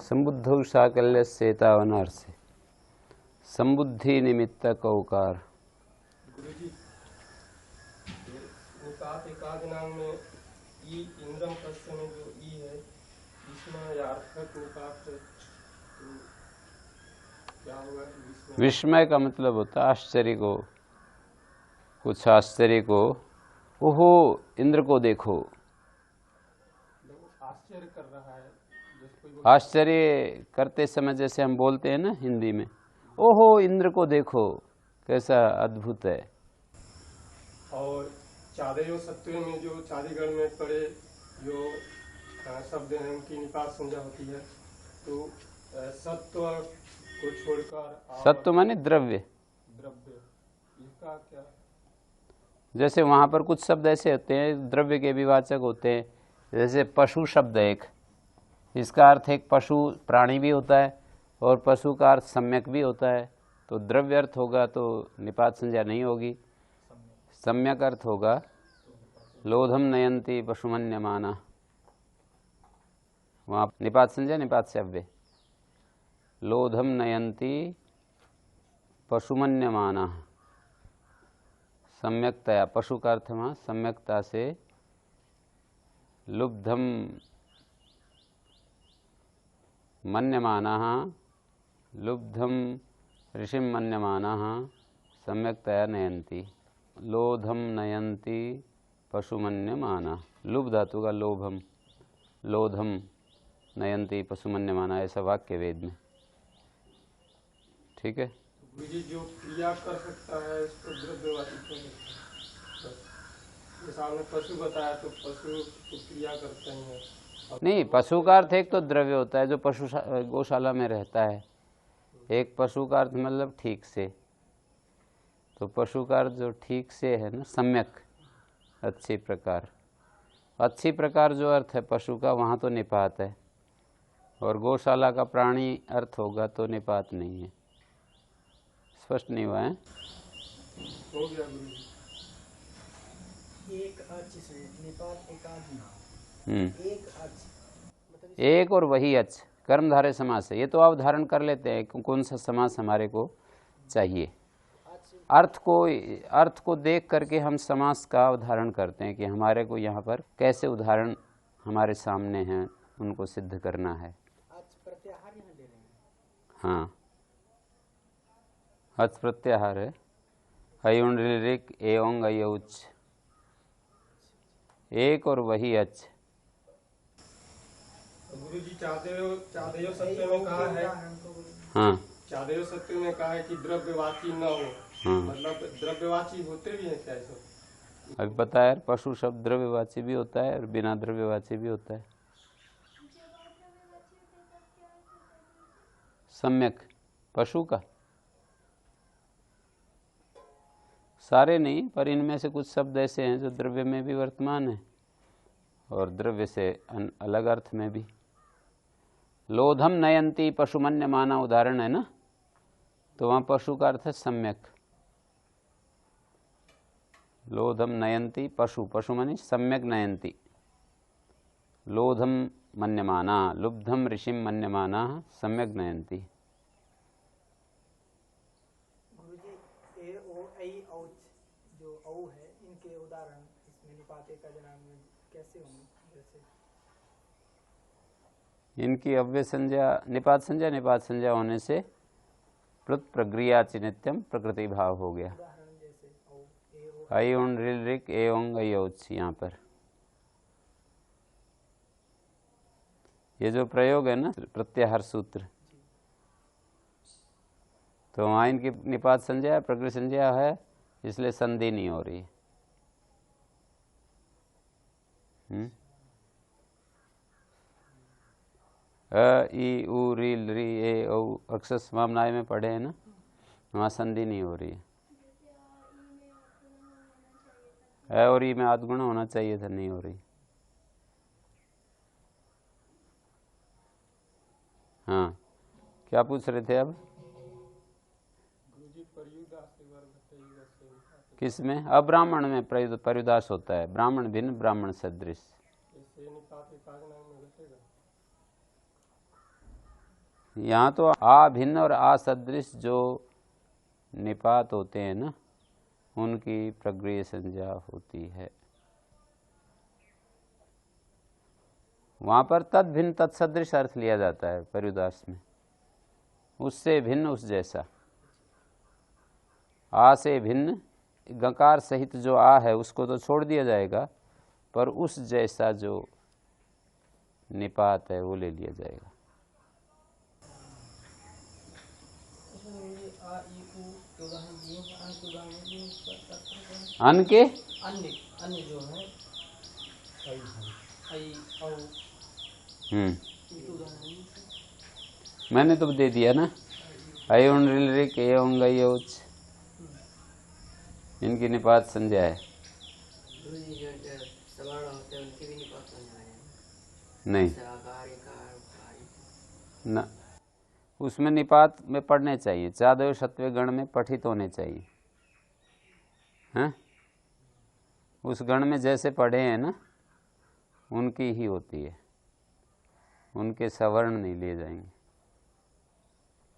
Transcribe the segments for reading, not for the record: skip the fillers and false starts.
संबुद्धौ साकल्यस्येतावनार्थ से संबुद्धि निमित्तक औकार। गुरुजी निपात एकाद नाम में ई इंद्रम तस्य में जो ई है इसमें यार्थक निपात तो क्या होगा? विस्मय का मतलब होता है आश्चर्य को, कुछ आश्चर्य को। ओहो इंद्र को देखो, आश्चर्य कर रहा है। आश्चर्य करते समय जैसे हम बोलते हैं ना हिंदी में, ओहो इंद्र को देखो कैसा अद्भुत है। और चादेयो सत्व में जो चादीगढ़ में पड़े जो शब्द हैं उनकी निपात संज्ञा होती है, तो सत्व को छोड़कर सत्व माने द्रव्य, द्रव्य इसका क्या? जैसे वहां पर कुछ शब्द ऐसे होते हैं द्रव्य के विवाचक होते हैं, जैसे पशु शब्द एक, इसका अर्थ एक पशु प्राणी भी होता है और पशु का अर्थ सम्यक भी होता है, तो द्रव्य अर्थ होगा तो निपात संज्ञा नहीं होगी, सम्यक अर्थ होगा। लोधम नयंती पशुमन्यमाना, वहाँ निपात संज्ञा निपात से अव्यय। लोधम नयंती पशुमन्यमाना, सम्यकतया, पशु का अर्थ वहाँ सम्यकता से। लुब्धम मन्यमानः, लुब्धम ऋषिं मन्यमानः सम्यक्तया नयन्ति। लोधम नयन्ति पशुमन्यमानः, लुभ धातु का लोभम, लोधम नयन्ति पशुमन्यमानः, ऐसा वाक्य वेद में। ठीक है। गुरुजी जो क्रिया कर सकता है इसको द्रव्यवाची जैसा आपने पशु बताया, तो पशु को क्रिया करते हैं। नहीं, पशु का अर्थ एक तो द्रव्य होता है जो पशु गौशाला में रहता है, एक पशु का अर्थ मतलब ठीक से, तो पशु का अर्थ जो ठीक से है ना, सम्यक, अच्छी प्रकार। अच्छी प्रकार जो अर्थ है पशु का वहाँ तो निपात है, और गौशाला का प्राणी अर्थ होगा तो निपात नहीं है। स्पष्ट नहीं हुआ है? हो गया गुरुजी। एक अर्च से निपात एकाद नाम, एक अर्च मतलब एक और वही अच्छ कर्मधारय समास है। ये तो आप धारण कर लेते हैं कौन सा समास हमारे को चाहिए। अर्थ को देख करके हम समास का उदाहरण करते हैं कि हमारे को यहाँ पर कैसे उदाहरण हमारे सामने हैं, उनको सिद्ध करना है। प्रत्याहार यहाँ ले रहे हैं। हाँ, अच प्रत्याहार है। अयुंडलिक एवं अयौच, एक और वही अच्छ। गुरुजी चादेयो सत्य में कहा है, हाँ, चादेयो सत्य में कहा है कि द्रव्यवाची न हो। हाँ, मतलब द्रव्यवाची होते भी हैं क्या ऐसा? अभी पता है पशु शब्द द्रव्यवाची भी होता है और बिना द्रव्यवाची भी होता है। सम्यक पशु का सारे नहीं, पर इनमें से कुछ शब्द ऐसे हैं जो द्रव्य में भी वर्तमान है और द्रव्य से अलग अर्थ में भी। लोधम नयंती पशुमन्यमाना उदाहरण है ना, तो वहाँ पशु का अर्थ है सम्यक। लोधम नयंती पशु, पशु मानी सम्यक नयंती। लोधम मन्यमाना, लुब्धम ऋषिम मन्यमाना सम्यक नयंती। गुरुजी ए ओ ऐ औच जो औ है, इनके उदाहरण इसमें निपाते का जनाम में कैसे होंगे? जैसे इनकी अव्यय संज्ञा निपात संज्ञा होने से प्लुत प्रक्रिया चिनित्यम प्रकृति भाव हो गया। उदाहरण जैसे औ ए ओ अयुण रिक एवं अयोच, यहाँ पर ये जो प्रयोग है ना प्रत्याहार सूत्र, तो वहाँ इनकी निपात संज्ञा प्रकृति संज्ञा है, इसलिए संधि नहीं हो रही। अ ई उ री री ए औ अक्षर समामनाय में पढ़े हैं ना, वहाँ संधि नहीं हो रही है। अ और ई में आद्गुण होना चाहिए था, नहीं हो रही। हाँ, क्या पूछ रहे थे अब? किस में? अब्राह्मण में पर्युदास होता है, ब्राह्मण भिन्न ब्राह्मण सदृश। यहाँ तो आ भिन्न और असदृश जो निपात होते हैं ना, उनकी प्रगृह्य संज्ञा होती है। वहाँ पर तद भिन्न तत्सदृश अर्थ लिया जाता है पर्युदास में, उससे भिन्न उस जैसा। आ से भिन्न गकार सहित जो आ है उसको तो छोड़ दिया जाएगा, पर उस जैसा जो निपात है वो ले लिया जाएगा। अन के अन्य जो है मैंने तो दे दिया ना, अयोन रिलरिक एवं गयोच, इनकी निपात संज्ञा है। नहीं न, उसमें निपात में पढ़ने चाहिए, चादव सत्व गण में पठित होने चाहिए। हैं? उस गण में जैसे पढ़े हैं ना उनकी ही होती है, उनके सवर्ण नहीं लिए जाएंगे।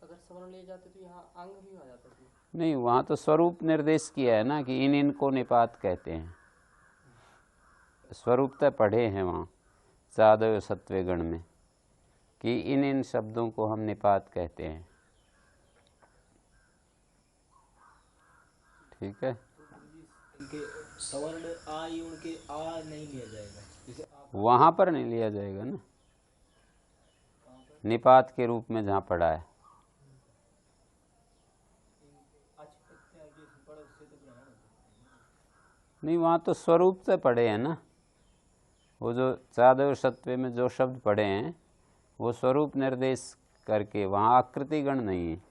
अगर सवर्ण लिए जाते तो यहाँ अंग भी आ जाता है। नहीं, वहाँ तो स्वरूप निर्देश किया है ना कि इन इनको निपात कहते हैं, स्वरूपतः पढ़े हैं वहाँ चादव सत्व गण में कि इन इन शब्दों को हम निपात कहते हैं। ठीक है, उनके सवर्ण आ ही उनके आ नहीं लिया जाएगा, जैसे वहाँ पर नहीं लिया जाएगा ना, निपात के रूप में जहाँ पढ़ा है। नहीं, वहाँ तो स्वरूप से पढ़े हैं ना, वो जो चादव सत्व में जो शब्द पढ़े हैं वो स्वरूप निर्देश करके, वहाँ आकृति गण नहीं है।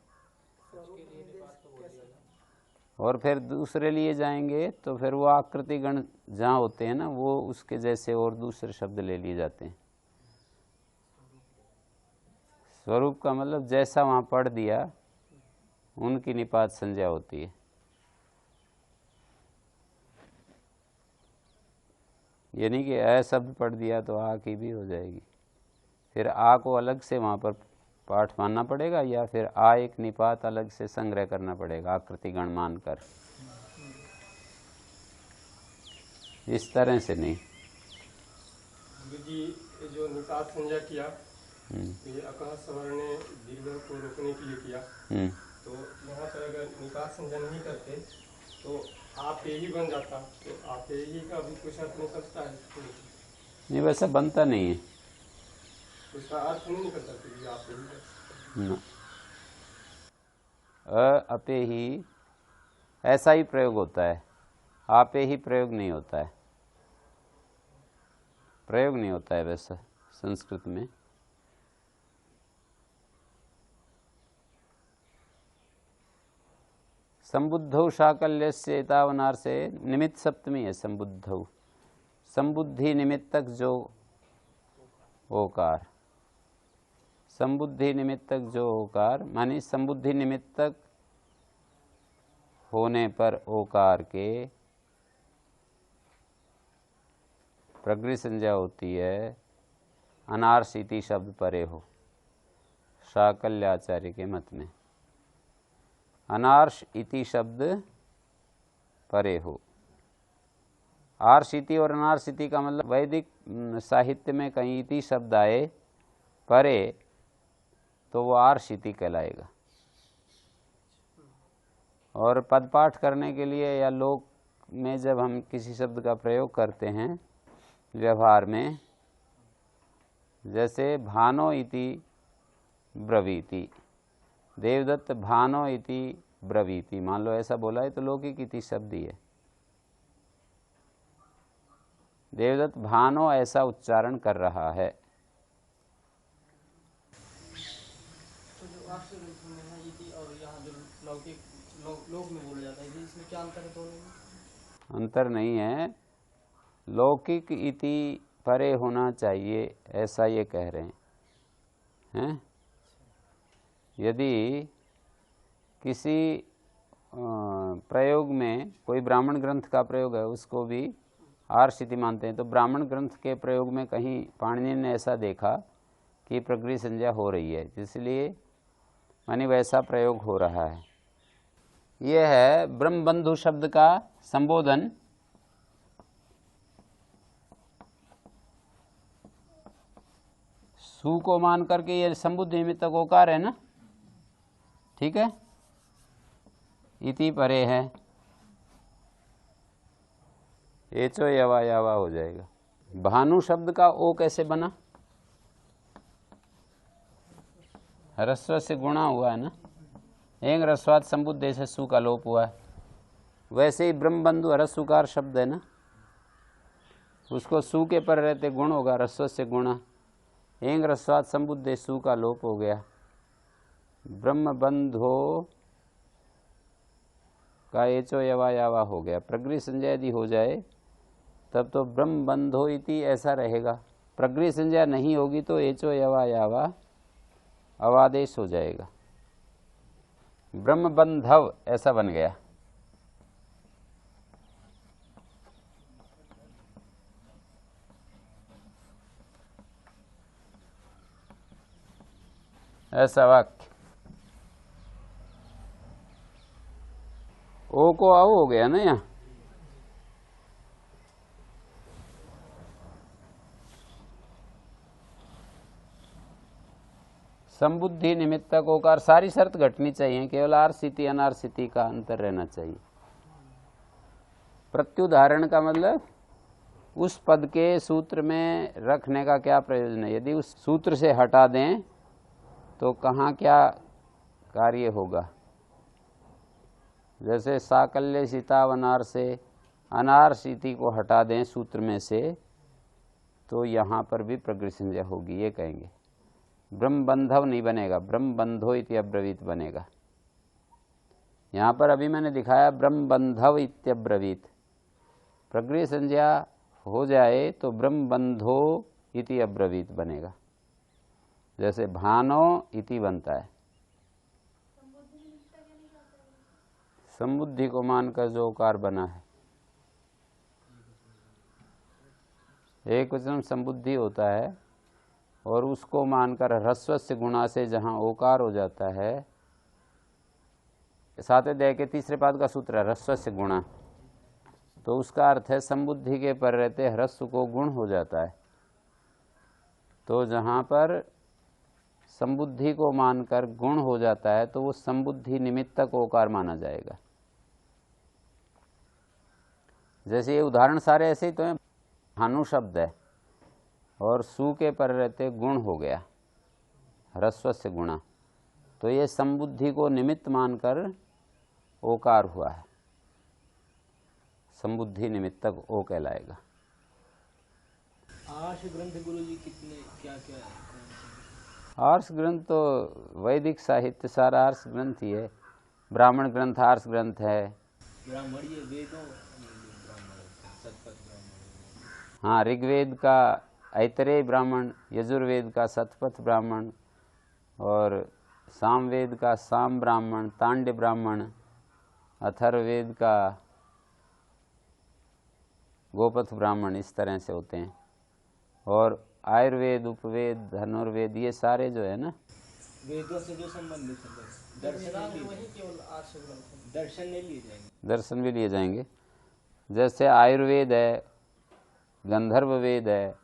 और फिर दूसरे लिए जाएंगे तो फिर वो आकृति गण जहाँ होते हैं ना वो उसके जैसे और दूसरे शब्द ले लिए जाते हैं। स्वरूप का मतलब जैसा वहाँ पढ़ दिया उनकी निपात संज्ञा होती है। यानी कि अ शब्द पढ़ दिया तो आ की भी हो जाएगी, फिर आ को अलग से वहाँ पर पाठ मानना पड़ेगा या फिर आ एक निपात अलग से संग्रह करना पड़ेगा आकृति गण मानकर। इस तरह से नहीं। जी जो निपात संज्ञा किया ये अकह सवर्ण ने दीर्घ को रोकने के लिए किया, तो यहाँ पर अगर निपात संज्ञा नहीं करते तो आप ही बन जाता, तो आप ही का भी कुछ अर्थ निकल सकता है। नहीं, वैसा बनता नहीं है, उसका अर्थ नहीं निकल सकता आप ही न। अपे ही ऐसा ही प्रयोग होता है, आपे ही प्रयोग नहीं होता है, प्रयोग नहीं होता है वैसा संस्कृत में। संबुद्धौ शाकल्यस्य एतावनार से निमित्त सप्तमी है। संबुद्धौ संबुद्धि निमित्तक जो ओकार, संबुद्धि निमित्तक जो ओकार मानी संबुद्धि निमित्तक होने पर ओकार के प्रगृह्य संज्ञा होती है। अनार्ष इति शब्द परे हो, शाकल्याचार्य के मत में अनार्ष इति शब्द परे हो। आर्ष इति और अनार्ष इति का मतलब वैदिक साहित्य में कहीं इति शब्द आए परे तो वो आर्ष इति कहलाएगा, और पदपाठ करने के लिए या लोक में जब हम किसी शब्द का प्रयोग करते हैं व्यवहार में, जैसे भानो इति ब्रवीति, देवदत्त भानो इति ब्रवीति, मान लो ऐसा बोला है तो लौकिक इति शब्द ही है। देवदत्त भानो ऐसा उच्चारण कर रहा है। तो जो आपसे में है इति और यहाँ जो लौकिक लोक में बोला जाता है, इसमें क्या अंतर है दोनों में? अंतर नहीं है, लौकिक इति परे होना चाहिए ऐसा ये कह रहे हैं। यदि किसी प्रयोग में कोई ब्राह्मण ग्रंथ का प्रयोग है उसको भी आर्ष इति मानते हैं, तो ब्राह्मण ग्रंथ के प्रयोग में कहीं पाणिनि ने ऐसा देखा की प्रकृति संज्ञा हो रही है, इसलिए मानी वैसा प्रयोग हो रहा है। यह है ब्रह्म बंधु शब्द का संबोधन। सु को मान करके ये संबुद्धि निमित्तक ओकार है ना, ठीक है। इति परे है, एचो यवा यावा हो जाएगा। भानु शब्द का ओ कैसे बना? ह्रस्व से गुणा हुआ है ना, एंग ह्रस्वाद संबुद्धि से सु का लोप हुआ है। वैसे ही ब्रह्म बंधु ह्रस्वकार शब्द है ना, उसको सु के पर रहते गुण होगा, ह्रस्व से गुणा, एंग ह्रस्वाद संबुद्धि सु का लोप हो गया। ब्रह्म बंधो का एचो यवा यावा हो गया। प्रगृह संज्ञा यदि हो जाए तब तो ब्रह्म बंधो इति ऐसा रहेगा। प्रगृह संज्ञा नहीं होगी तो एचो यवा यावा अवादेश हो जाएगा। ब्रह्म बंधव ऐसा बन गया। ऐसा वाक्य ओ को आओ हो गया ना यहाँ। संबुद्धि निमित्तक ओकार, सारी शर्त घटनी चाहिए, केवल आर स्थिति अनार स्थिति का अंतर रहना चाहिए। प्रत्युदाहरण का मतलब उस पद के सूत्र में रखने का क्या प्रयोजन है। यदि उस सूत्र से हटा दें तो कहाँ क्या कार्य होगा। जैसे साकल्य सीतावनार से अनार सीति को हटा दें सूत्र में से तो यहाँ पर भी प्रगृह संज्ञा होगी, ये कहेंगे। ब्रह्म बंधव नहीं बनेगा, ब्रह्म बंधो इति अब्रवीत बनेगा। यहाँ पर अभी मैंने दिखाया ब्रह्म बंधव इत्यब्रवीत। प्रगृह संज्ञा हो जाए तो ब्रह्म बंधो इति अब्रवीत बनेगा, जैसे भानो इति बनता है। संबुद्धि को मानकर जो ओकार बना है, एक वचन संबुद्धि होता है और उसको मानकर ह्रस्व से गुणा से जहाँ ओकार हो जाता है, सातवें अध्याय के तीसरे पाद का सूत्र है ह्रस्व से गुणा, तो उसका अर्थ है संबुद्धि के पर रहते ह्रस्व को गुण हो जाता है। तो जहाँ पर संबुद्धि को मानकर गुण हो जाता है तो वो संबुद्धि निमित्तक ओकार माना जाएगा। जैसे ये उदाहरण सारे ऐसे ही तो हैं। भानु शब्द है और सु के पर रहते गुण हो गया, ह्रस्व से गुणा, तो ये संबुद्धि को निमित्त मानकर ओकार हुआ है, संबुद्धि निमित्तक ओ कहलाएगा। आर्ष ग्रंथ गुरुजी कितने क्या क्या है? आर्ष ग्रंथ तो वैदिक साहित्य सारा आर्ष ग्रंथ ही है। ब्राह्मण ग्रंथ आर्ष ग्रंथ है। ब्राह्मण ये वेदों ब्राह्मण सतपथ ब्राह्मण। हाँ, ऋग्वेद का ऐतरेय ब्राह्मण, यजुर्वेद का शतपथ ब्राह्मण और सामवेद का साम ब्राह्मण, तांड्य ब्राह्मण, अथर्ववेद का गोपथ ब्राह्मण, इस तरह से होते हैं। और आयुर्वेद, उपवेद, धनुर्वेद, ये सारे जो है ना वेदों से जो संबंधित है, दर्शन नहीं लिए जाएंगे, दर्शन भी लिए जाएंगे। जैसे आयुर्वेद है, गंधर्व वेद है,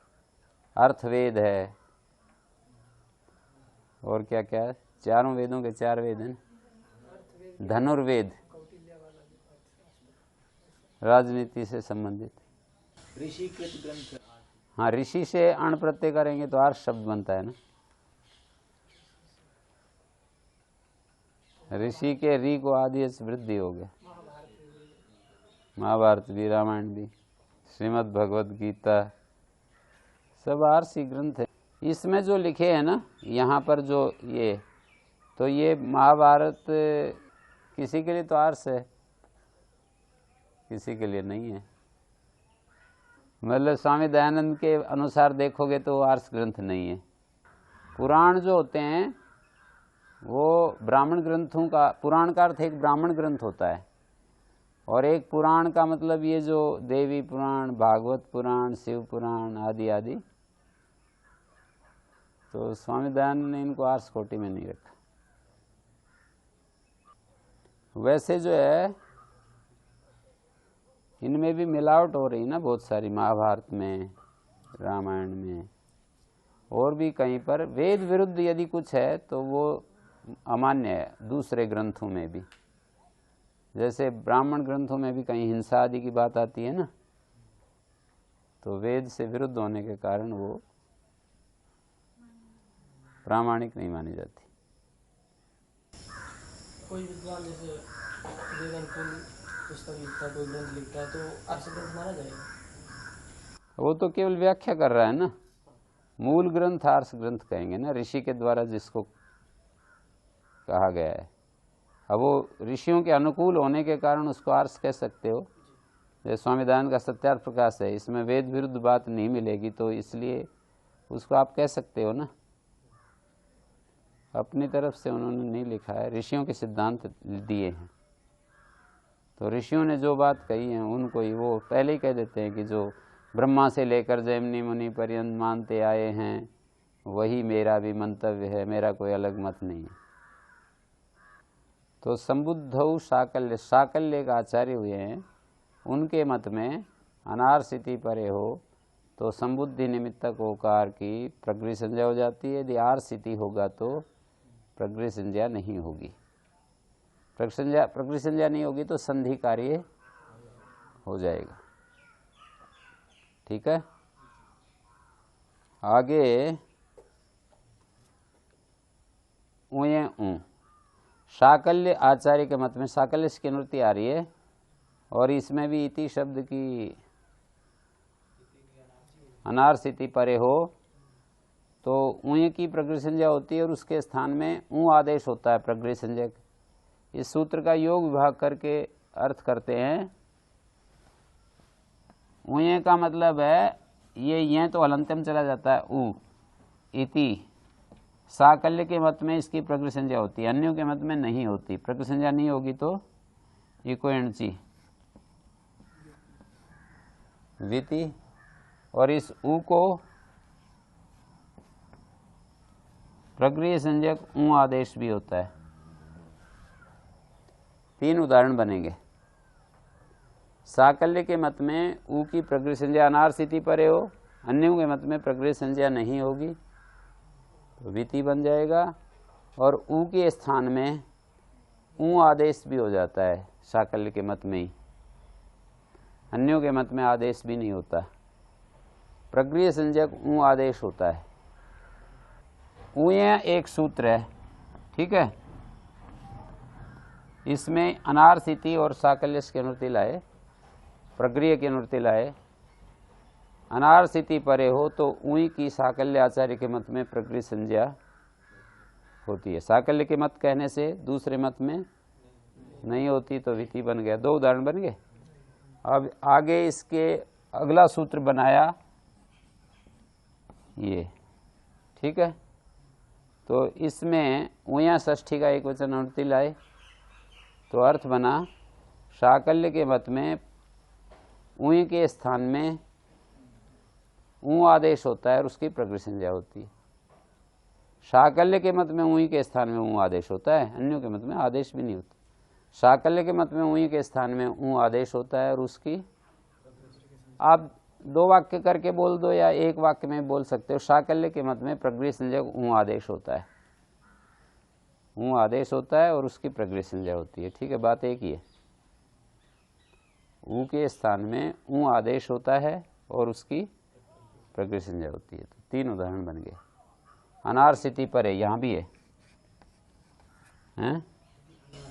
अर्थवेद है, और क्या क्या है, चारों वेदों के चार वेद हैं। धनुर्वेद राजनीति से संबंधित। ऋषिकृत ग्रंथ। हाँ, ऋषि से अण प्रत्यय करेंगे तो आर्ष शब्द बनता है ना। ऋषि के री को आदि से वृद्धि हो गया। महाभारत भी, रामायण भी, श्रीमद् भगवद गीता, सब आर्षी ग्रंथ है। इसमें जो लिखे हैं ना, यहाँ पर जो ये, तो ये महाभारत किसी के लिए तो आर्ष है, किसी के लिए नहीं है। मतलब स्वामी दयानंद के अनुसार देखोगे तो वो आर्ष ग्रंथ नहीं है। पुराण जो होते हैं वो ब्राह्मण ग्रंथों का, पुराण का अर्थ एक ब्राह्मण ग्रंथ होता है, और एक पुराण का मतलब ये जो देवी पुराण, भागवत पुराण, शिव पुराण आदि आदि, तो स्वामी दयानंद ने इनको आर्स कोटि में नहीं रखा। वैसे जो है इनमें भी मिलावट हो रही ना बहुत सारी, महाभारत में, रामायण में, और भी कहीं पर वेद विरुद्ध यदि कुछ है तो वो अमान्य है। दूसरे ग्रंथों में भी, जैसे ब्राह्मण ग्रंथों में भी कहीं हिंसा आदि की बात आती है ना, तो वेद से विरुद्ध होने के कारण वो प्रामाणिक नहीं मानी जाती। कोई विद्वान जैसे वेद अनुकूल पुस्तक लिखता है, कोई ग्रंथ लिखता है, तो आर्ष ग्रंथ माना जाएगा? वो तो केवल व्याख्या कर रहा है ना, मूल ग्रंथ आर्ष ग्रंथ कहेंगे ना, ऋषि के द्वारा जिसको कहा गया है। अब वो ऋषियों के अनुकूल होने के कारण उसको आर्ष कह सकते हो। जैसे स्वामी दयानंद का सत्यार्थ प्रकाश है, इसमें वेद विरुद्ध बात नहीं मिलेगी, तो इसलिए उसको आप कह सकते हो ना। अपनी तरफ से उन्होंने नहीं लिखा है, ऋषियों के सिद्धांत दिए हैं, तो ऋषियों ने जो बात कही है उनको ही वो पहले ही कह देते हैं कि जो ब्रह्मा से लेकर जैमिनी मुनि पर्यंत मानते आए हैं वही मेरा भी मंतव्य है, मेरा कोई अलग मत नहीं है। तो संबुद्धौ साकल्य, साकल्य का आचार्य हुए हैं, उनके मत में अनार्सिति परे हो तो संबुद्धि निमित्तक ओकार की प्रगृह संज्ञा हो जाती है। यदि आर्सिति होगा तो प्रगृह संज्ञा नहीं होगी। प्रगृह संज्ञा नहीं होगी तो संधि कार्य हो जाएगा। ठीक है, आगे ऊये ऊ, साकल्य आचार्य के मत में साकल्य की अनुवृत्ति आ रही है, और इसमें भी इति शब्द की अनार्सिति परे हो तो ऊय की प्रगृह संज्ञा होती है, और उसके स्थान में ऊ आदेश होता है प्रगृह संज्ञक। इस सूत्र का योग विभाग करके अर्थ करते हैं। ऊय का मतलब है ये तो हलंत्यम चला जाता है, ऊ इति। साकल्य के मत में इसकी प्रगृह संज्ञा होती है, अन्यों के मत में नहीं होती। प्रगृह संज्ञा नहीं होगी तो इको एणची विति, और इस ऊ को प्रगृह संज्ञक ऊ आदेश भी होता है। 3 उदाहरण बनेंगे। साकल्य के मत में ऊ की प्रगृह संज्ञा अनार्सिति परे हो, अन्यों के मत में प्रगृह संज्ञा नहीं होगी तो विति बन जाएगा, और ऊ के स्थान में ऊ आदेश भी हो जाता है साकल्य के मत में ही, अन्यों के मत में आदेश भी नहीं होता। प्रगृह संज्ञक ऊ आदेश होता है। ऊय एक सूत्र है, ठीक है, इसमें अनार्सिति और साकल्य की अनुवृत्ति लाए, प्रगृह की अनुवृत्ति लाए। अनार्सिति परे हो तो ऊई की साकल्य आचार्य के मत में प्रगृह संज्ञा होती है। साकल्य के मत कहने से दूसरे मत में नहीं होती तो विति बन गया। 2 उदाहरण बन गए। अब आगे इसके अगला सूत्र बनाया ये, ठीक है, तो इसमें ऊया षष्ठी का एक वचन अनुवृत्ति लाए तो अर्थ बना साकल्य के मत में ऊई के स्थान में ऊ आदेश होता है और उसकी प्रगृह संज्ञा होती है। साकल्य के मत में ऊई के स्थान में ऊ आदेश होता है, अन्यों के मत में आदेश भी नहीं होता। साकल्य के मत में ऊई के स्थान में ऊ आदेश होता है और उसकी, आप 2 वाक्य करके बोल दो या 1 वाक्य में बोल सकते हो। साकल्य के मत में प्रगृह संज्ञक ऊ आदेश होता है, ऊ आदेश होता है और उसकी प्रगृह संज्ञा होती है। ठीक है, बात एक ही है। ऊ के स्थान में ऊ आदेश होता है और उसकी प्रगृह संज्ञा होती है। तो 3 उदाहरण बन गए। अनार्सिति परे यहाँ भी है, हैं?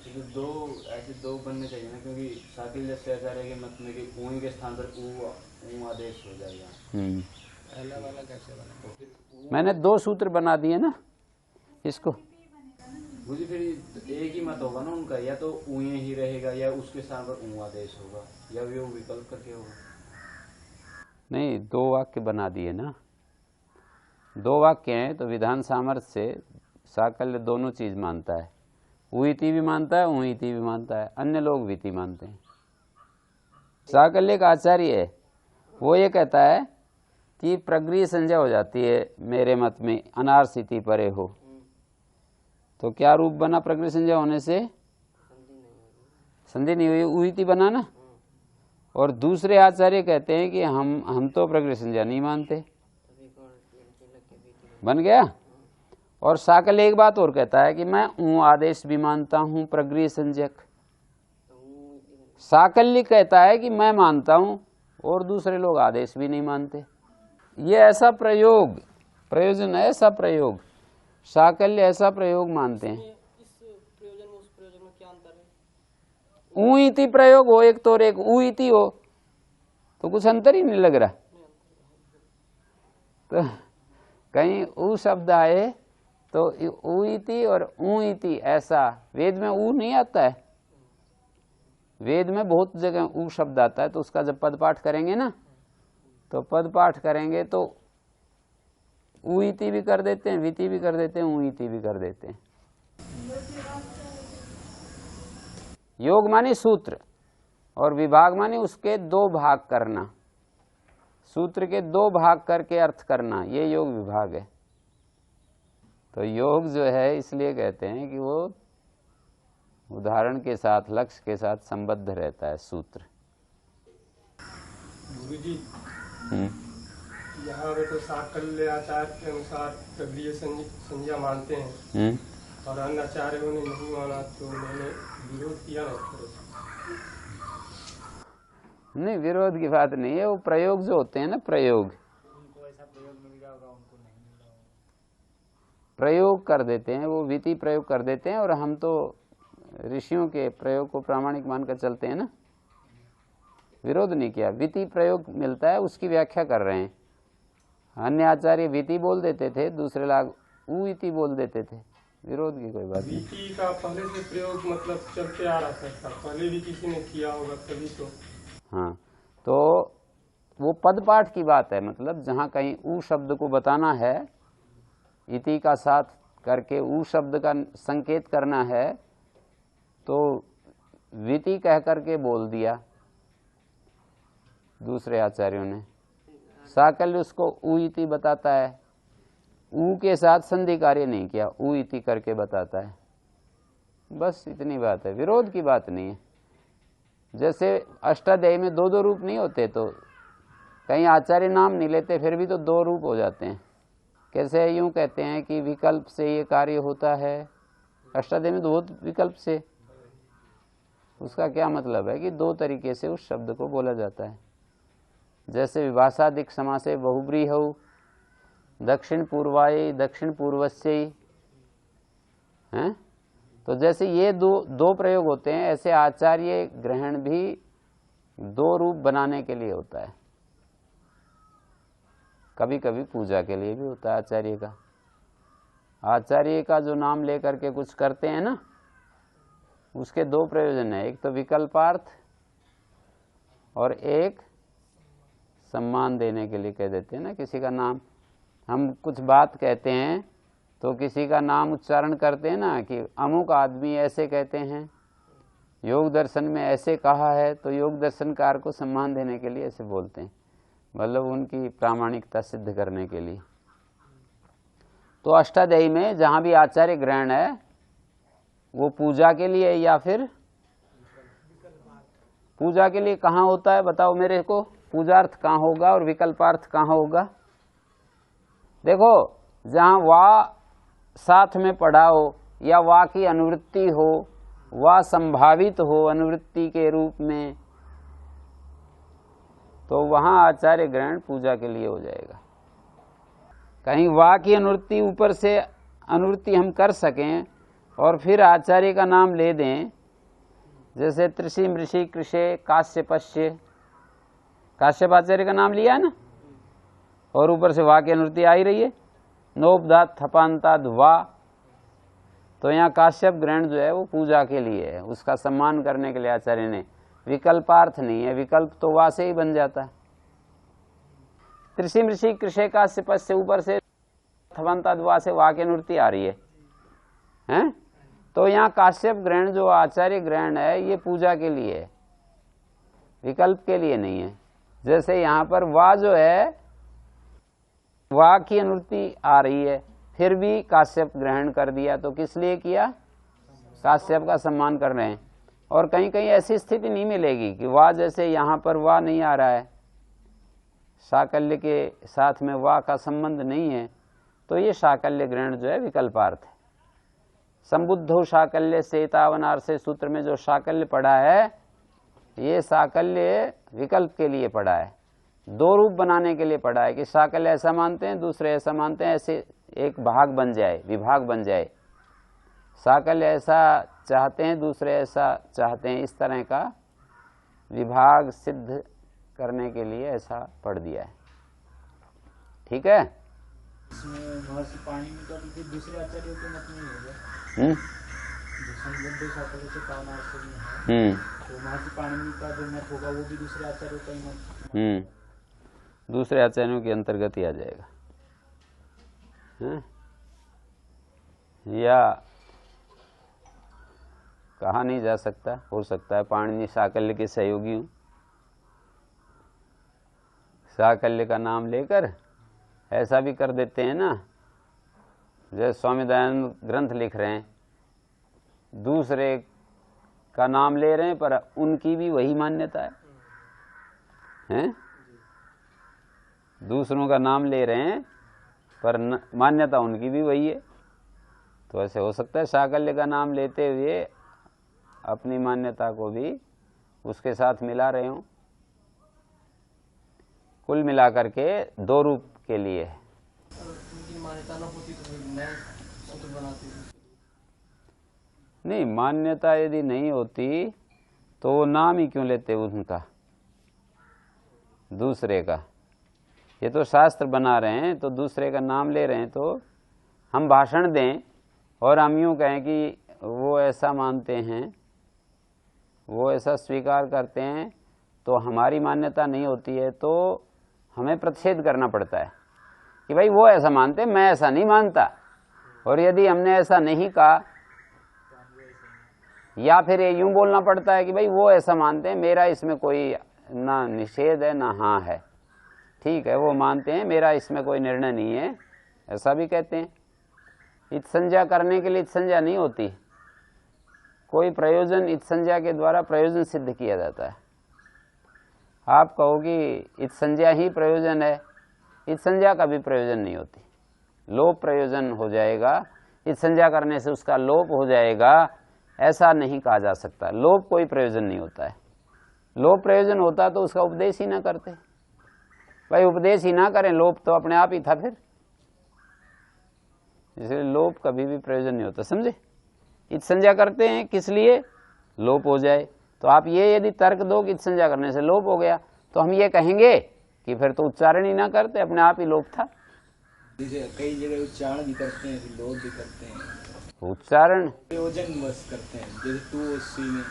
तो 2 ऐसे 2 बनने चाहिए ना, क्योंकि साकल्य से आचार्य के मत में कि ऊई के स्थान पर ऊ आदेश हो जाएगा। पहला वाला कैसे बना? मैंने 2 सूत्र बना दिए ना इसको। मुझे फिर एक ही मत होगा ना उनका, या तो ऊई ही रहेगा या उसके स्थान पर ऊ आदेश होगा, या वो विकल्प करके होगा। नहीं, 2 वाक्य बना दिए ना। 2 वाक्य हैं तो विधान सामर्थ्य से साकल्य दोनों चीज मानता है। ऊइति भी मानता है, ऊइति भी मानता है, अन्य लोग विति मानते हैं। साकल्य का आचार्य है वो ये कहता है कि प्रगृह्य संज्ञा हो जाती है मेरे मत में, अनार स्थिति परे हो। तो क्या रूप बना प्रगृह्य संज्ञा होने से? संधि नहीं हुई, उइति बना ना। और दूसरे आचार्य कहते हैं कि हम तो प्रगृह्य संज्ञा नहीं मानते, बन गया। और साकल्य एक बात और कहता है कि मैं ऊ आदेश भी मानता हूं प्रगृह्य संज्ञक। साकल्य कहता है कि मैं मानता हूं और दूसरे लोग आदेश भी नहीं मानते। ये ऐसा प्रयोजन है, ऐसा प्रयोग, साकल्य ऐसा प्रयोग मानते हैं। इस प्रयोजन में उस प्रयोजन में क्या अंतर है? ऊ इति प्रयोग हो एक तो, और एक ऊ इति हो, तो कुछ अंतर ही नहीं लग रहा। तो कहीं ऊ शब्द आए तो ऊ इति और ऊ इति, ऐसा वेद में ऊ नहीं आता है। वेद में बहुत जगह ऊ शब्द आता है, तो उसका जब पद पाठ करेंगे ना, तो पद पाठ करेंगे तो ऊ इति भी कर देते हैं, विति भी कर देते हैं, ऊ इति भी कर देते हैं। योग माने सूत्र और विभाग माने उसके दो भाग करना, सूत्र के दो भाग करके अर्थ करना, ये योग विभाग है। तो योग जो है इसलिए कहते हैं कि वो उदाहरण के साथ, लक्ष्य के साथ संबद्ध रहता है सूत्र। गुरुजी, यहाँ पे तो साकल्य आचार्य के अनुसार प्रगृह्य संज्ञा मानते हैं और अन्य आचार्यों ने नहीं माना, तो मैंने विरोध किया नहीं, विरोध की बात नहीं है। वो प्रयोग जो होते हैं ना, प्रयोग कर देते हैं, वो विधि प्रयोग कर देते हैं, और हम तो ऋषियों के प्रयोग को प्रामाणिक मानकर चलते हैं ना। विरोध नहीं किया, विधि प्रयोग मिलता है उसकी व्याख्या कर रहे हैं। अन्य आचार्य विधि बोल देते थे, दूसरे लोग ऊ इति बोल देते थे, विरोध की कोई बात नहीं। विधि का पहले से प्रयोग मतलब चलते आ रहा था, पहले भी किसी ने किया होगा तभी तो। हाँ, तो वो पद पाठ की बात है, मतलब जहाँ कहीं ऊ शब्द को बताना है, इति का साथ करके ऊ शब्द का संकेत करना है, तो विति कह करके बोल दिया दूसरे आचार्यों ने। साकल्य उसको ऊ इति बताता है, ऊ के साथ संधि कार्य नहीं किया, ऊ इति करके बताता है। बस इतनी बात है, विरोध की बात नहीं है। जैसे अष्टाध्यायी में दो दो रूप नहीं होते, तो कहीं आचार्य नाम नहीं लेते, फिर भी तो दो रूप हो जाते हैं। कैसे यूं कहते हैं कि विकल्प से ये कार्य होता है, अष्टाध्यायी में दो विकल्प से, उसका क्या मतलब है कि दो तरीके से उस शब्द को बोला जाता है। जैसे विभाषादिक समासे बहुब्रीहौ, दक्षिण पूर्वाय दक्षिण पूर्वस्य हैं, तो जैसे ये दो प्रयोग होते हैं, ऐसे आचार्य ग्रहण भी दो रूप बनाने के लिए होता है। कभी कभी पूजा के लिए भी होता है आचार्य का। आचार्य का जो नाम लेकर के कुछ करते हैं ना, उसके दो प्रयोजन है, एक तो विकल्पार्थ और एक सम्मान देने के लिए कह देते हैं ना किसी का नाम। हम कुछ बात कहते हैं तो किसी का नाम उच्चारण करते हैं ना, कि अमुक आदमी ऐसे कहते हैं, योग दर्शन में ऐसे कहा है, तो योग दर्शनकार को सम्मान देने के लिए ऐसे बोलते हैं, मतलब उनकी प्रामाणिकता सिद्ध करने के लिए। तो अष्टाध्यायी में जहाँ भी आचार्य ग्रहण है, वो पूजा के लिए या फिर पूजा के लिए कहाँ होता है, बताओ मेरे को। पूजार्थ कहाँ होगा और विकल्पार्थ कहाँ होगा? देखो, जहाँ वा साथ में पढ़ा हो, या वा की अनुवृत्ति हो, वा संभावित हो अनुवृत्ति के रूप में, तो वहाँ आचार्य ग्रहण पूजा के लिए हो जाएगा। कहीं वा की अनुवृत्ति ऊपर से अनुवृत्ति हम कर सकें और फिर आचार्य का नाम ले दें, जैसे त्रिषि मृषि कृषे काश्यपश्य, काश्यप आचार्य का नाम लिया है ना, और ऊपर से वा की अनुवृत्ति आ ही रही है, नोपदात थपांताद वा, तो यहाँ काश्यप ग्रहण जो है वो पूजा के लिए है, उसका सम्मान करने के लिए आचार्य ने, विकल्पार्थ नहीं है। विकल्प तो वा से ही बन जाता है। त्रिषि मृषि कृषे काश्यप से ऊपर से थपांताद वा से वा की अनुवृत्ति आ रही है, हैं? तो यहाँ काश्यप ग्रहण जो आचार्य ग्रहण है, ये पूजा के लिए है, विकल्प के लिए नहीं है। जैसे यहाँ पर वा जो है वा की अनुवृत्ति आ रही है, फिर भी काश्यप ग्रहण कर दिया, तो किस लिए किया? काश्यप का सम्मान कर रहे हैं। और कहीं कहीं ऐसी स्थिति नहीं मिलेगी कि वाह, जैसे यहाँ पर वाह नहीं आ रहा है, साकल्य के साथ में वाह का संबंध नहीं है, तो ये साकल्य ग्रहण जो है विकल्पार्थ है। संबुद्धो साकल्य से एतावनार से सूत्र में जो साकल्य पढ़ा है, ये साकल्य विकल्प के लिए पढ़ा है, दो रूप बनाने के लिए पढ़ा है कि साकल्य ऐसा मानते हैं, दूसरे ऐसा मानते हैं, ऐसे एक भाग बन जाए, विभाग बन जाए। साकल्य ऐसा चाहते हैं, दूसरे ऐसा चाहते हैं, इस तरह का विभाग सिद्ध करने के लिए ऐसा पढ़ दिया है। ठीक है। इसमें महर्षि पाणिनि का भी दूसरे आचार्यों के मत नहीं होगा। जो संबद्ध साकल्य से कावनार से में है, तो महर्षि पाणिनि का जो मत होगा वो भी दूसरे आचार्यों का ही मत, दूसरे आचार्यों के अंतर्गत ही आ जाएगा। या कहा नहीं जा सकता, हो सकता है पाणिनि साकल्य के सहयोगी हूं, साकल्य का नाम लेकर ऐसा भी कर देते हैं ना, जैसे स्वामी दयानंद ग्रंथ लिख रहे हैं, दूसरे का नाम ले रहे हैं पर उनकी भी वही मान्यता है? दूसरों का नाम ले रहे हैं पर मान्यता उनकी भी वही है। तो ऐसे हो सकता है साकल्य का नाम लेते हुए अपनी मान्यता को भी उसके साथ मिला रहे हों। कुल मिलाकर के दो रूप के लिए है। उनकी मान्यता न होती तो फिर नया सूत्र बनाते थे। नहीं, मान्यता यदि नहीं होती तो वो नाम ही क्यों लेते उनका, दूसरे का? ये तो शास्त्र बना रहे हैं, तो दूसरे का नाम ले रहे हैं, तो हम भाषण दें और हम यूँ कहें कि वो ऐसा मानते हैं, वो ऐसा स्वीकार करते हैं, तो हमारी मान्यता नहीं होती है, तो हमें प्रतिषेध करना पड़ता है कि भाई वो ऐसा मानते हैं, मैं ऐसा नहीं मानता। और यदि हमने ऐसा नहीं कहा, या फिर ये यूं बोलना पड़ता है कि भाई वो ऐसा मानते हैं, मेरा इसमें कोई ना निषेध है ना हाँ है, ठीक है वो मानते हैं, मेरा इसमें कोई निर्णय नहीं है, ऐसा भी कहते हैं। इत संज्ञा करने के लिए इत संज्ञा नहीं होती, कोई प्रयोजन इत संज्ञा के द्वारा प्रयोजन सिद्ध किया जाता है। आप कहो कि इत संज्ञा ही प्रयोजन है, इत संज्ञा का भी प्रयोजन नहीं होती, लोप प्रयोजन हो जाएगा, इत संज्ञा करने से उसका लोप हो जाएगा, ऐसा नहीं कहा जा सकता। लोप कोई प्रयोजन नहीं होता है। लोप प्रयोजन होता तो उसका उपदेश ही ना करते, भाई उपदेश ही ना करें, लोप तो अपने आप ही था फिर। इसलिए लोप कभी भी प्रयोजन नहीं होता, समझे? इत संज्ञा करते हैं किस लिए? लोप हो जाए। तो आप ये यदि तर्क दो कि इत संज्ञा करने से लोप हो गया, तो हम ये कहेंगे कि फिर तो उच्चारण ही ना करते, अपने आप ही लोप था। कई जगह उच्चारण भी करते हैं, लोप भी करते हैं, उच्चारण प्रयोजन वश करते हैं, जैसे तू सी में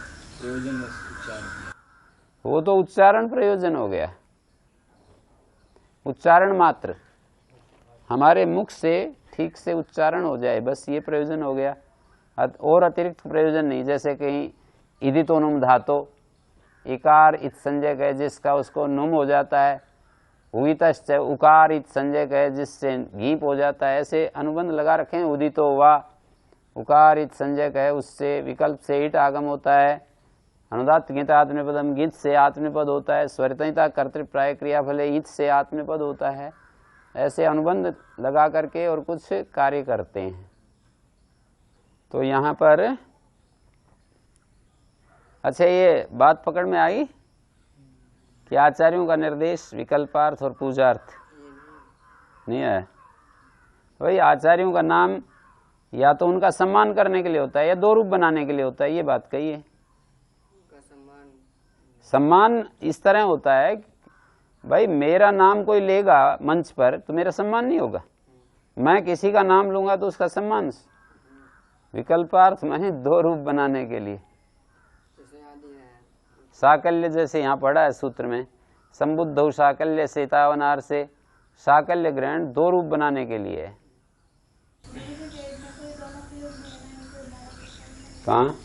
प्रयोजन वश उच्चारण, वो तो उच्चारण प्रयोजन हो गया, उच्चारण मात्र, हमारे मुख से ठीक से उच्चारण हो जाए, बस ये प्रयोजन हो गया, और अतिरिक्त प्रयोजन नहीं। जैसे कहीं इदितो नुम धातो, इकार इत संज्ञक है जिसका उसको नुम हो जाता है, उदितश्च उकार इत संज्ञक है जिससे गीप हो जाता है, ऐसे अनुबंध लगा रखे हैं। उदितो वा उकार इत संज्ञक है, उससे विकल्प से ईट आगम होता है, अनुदात गीत आत्मनिपदम, गीत से आत्मनिपद होता है, स्वरितता कर्तृप्राय क्रियाफल ईत से आत्मनिपद होता है, ऐसे अनुबंध लगा करके और कुछ कार्य करते हैं। तो यहाँ पर अच्छा ये बात पकड़ में आई कि आचार्यों का निर्देश विकल्पार्थ और पूजार्थ नहीं है। वही आचार्यों का नाम या तो उनका सम्मान करने के लिए होता है या दो रूप बनाने के लिए होता है, ये बात कही है। सम्मान इस तरह होता है भाई मेरा नाम कोई लेगा मंच पर तो मेरा सम्मान नहीं होगा, मैं किसी का नाम लूंगा तो उसका सम्मान। विकल्पार्थ माने दो रूप बनाने के लिए। साकल्य जैसे यहाँ पढ़ा है सूत्र में, संबुद्धौ साकल्य से तावनार से, साकल्य ग्रहण दो रूप बनाने के लिए है। कहाँ?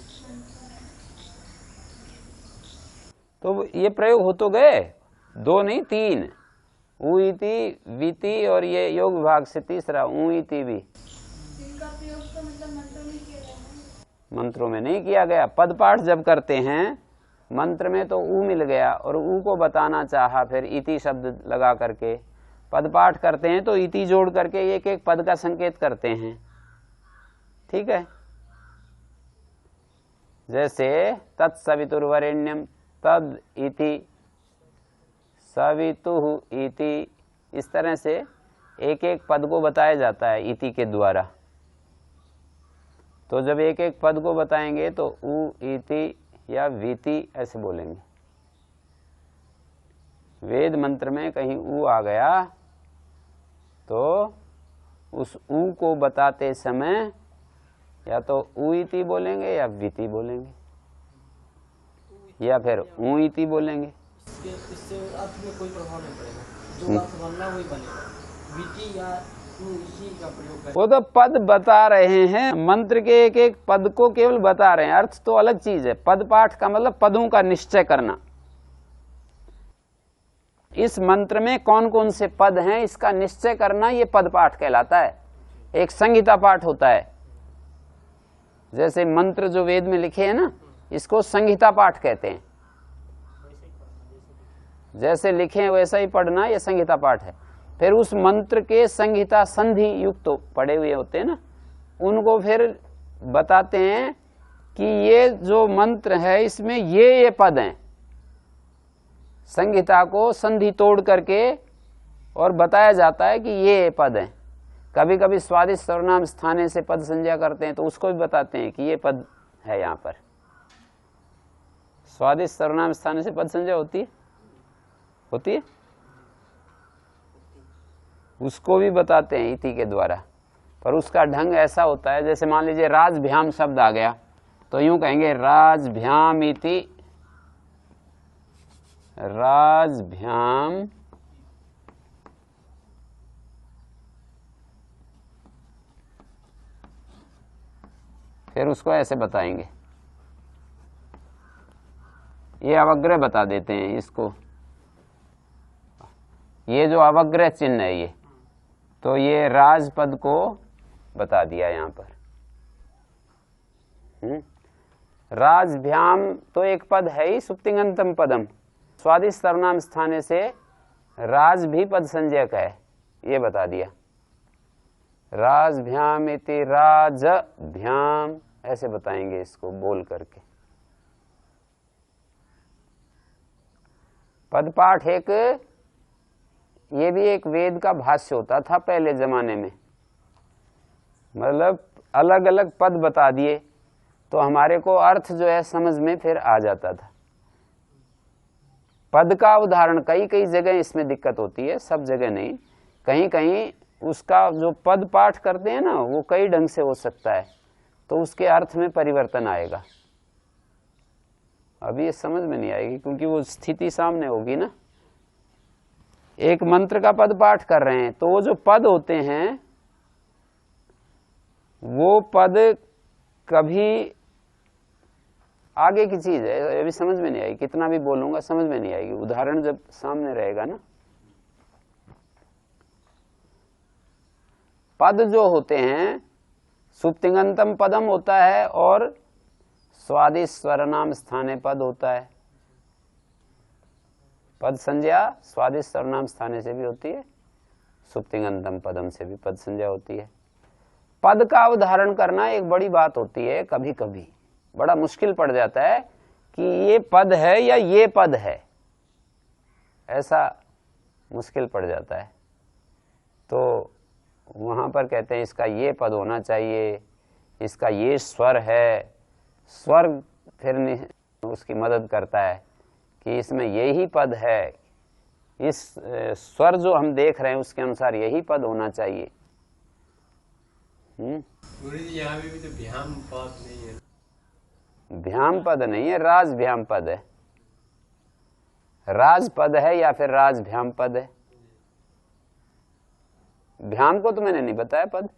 तो ये प्रयोग हो तो गए, दो नहीं तीन। उ इति वीति, और ये योग विभाग से तीसरा उ इति भी। इनका प्रयोग तो मतलब मंत्रों में किया गया है। मंत्रों में नहीं किया गया। पद पाठ जब करते हैं मंत्र में तो उ मिल गया और उ को बताना चाहा, फिर इति शब्द लगा करके। पद पाठ करते हैं तो इति जोड़ करके एक एक पद का संकेत करते हैं। ठीक है, जैसे तत्सवितुर्वरेण्यम तद इति सवितुः इति, इस तरह से एक एक पद को बताया जाता है इति के द्वारा। तो जब एक एक पद को बताएंगे तो उ इति या वीति ऐसे बोलेंगे। वेद मंत्र में कहीं उ आ गया तो उस उ को बताते समय या तो उ इति बोलेंगे या वीति बोलेंगे या फिर उ इति बोलेंगे। इससे अर्थ में कोई प्रभाव नहीं पड़ेगा, जो अर्थ बनना वही बनेगा। वीति या इसी का प्रयोग करें। वो तो पद बता रहे हैं, मंत्र के एक एक पद को केवल बता रहे हैं, अर्थ तो अलग चीज है। पद पाठ का मतलब पदों का निश्चय करना। इस मंत्र में कौन कौन से पद हैं इसका निश्चय करना, ये पद पाठ कहलाता है। एक संहिता पाठ होता है, जैसे मंत्र जो वेद में लिखे हैं ना, इसको संहिता पाठ कहते हैं। जैसे लिखे हैं वैसा ही पढ़ना, ये संहिता पाठ है। फिर उस मंत्र के संहिता संधि युक्त पढ़े हुए होते हैं ना, उनको फिर बताते हैं कि ये जो मंत्र है इसमें ये पद हैं। संहिता को संधि तोड़ करके और बताया जाता है कि ये पद हैं। कभी कभी स्वादिष्ट सर्वनाम स्थाने से पद संज्ञा करते हैं तो उसको भी बताते हैं कि ये पद है। यहाँ पर स्वादिष्ट सर्वनाम स्थाने से पद संज्ञा होती है, उसको भी बताते हैं इति के द्वारा। पर उसका ढंग ऐसा होता है, जैसे मान लीजिए राजभ्याम शब्द आ गया तो यूं कहेंगे राजभ्याम इति, राजभ्याम फिर उसको ऐसे बताएंगे। ये अवग्रह बता देते हैं इसको, ये जो अवग्रह चिन्ह है ये, तो ये राजपद को बता दिया यहाँ पर। राजभ्याम तो एक पद है ही, सुप्तिंगंतम पदम। स्वादिष्ट सर्वनाम स्थाने से राज भी पद संज्ञक है, ये बता दिया। राजभ्याम इति राजभ्याम ऐसे बताएंगे इसको बोल करके। पद पाठ एक, ये भी एक वेद का भाष्य होता था पहले जमाने में। मतलब अलग अलग पद बता दिए तो हमारे को अर्थ जो है समझ में फिर आ जाता था। पद का उदाहरण कई कई जगह इसमें दिक्कत होती है, सब जगह नहीं। कहीं कहीं उसका जो पद पाठ करते हैं ना वो कई ढंग से हो सकता है, तो उसके अर्थ में परिवर्तन आएगा। अभी ये समझ में नहीं आएगी क्योंकि वो स्थिति सामने होगी ना। एक मंत्र का पद पाठ कर रहे हैं तो वो जो पद होते हैं वो पद कभी आगे की चीज है, अभी समझ में नहीं आएगी। कितना भी बोलूंगा समझ में नहीं आएगी, उदाहरण जब सामने रहेगा ना। पद जो होते हैं सुप्तिंगंतम पदम होता है और स्वादिष्ट स्वरनाम स्थाने पद होता है। पद संज्ञा स्वादिष्ट सर्वनाम स्थाने से भी होती है, सुप्तिंगंतम पदम से भी पद संज्ञा होती है। पद का उदाहरण करना एक बड़ी बात होती है, कभी कभी बड़ा मुश्किल पड़ जाता है कि ये पद है या ये पद है, ऐसा मुश्किल पड़ जाता है। तो वहां पर कहते हैं इसका ये पद होना चाहिए, इसका ये स्वर है। स्वर फिर उसकी मदद करता है कि इसमें यही पद है, इस स्वर जो हम देख रहे हैं उसके अनुसार यही पद होना चाहिए। यहाँ भी तो भ्याम पद नहीं है। भ्याम पद नहीं है, राज भ्याम पद है। राज पद है या फिर राज भ्याम पद है। भ्याम को तो मैंने नहीं बताया पद,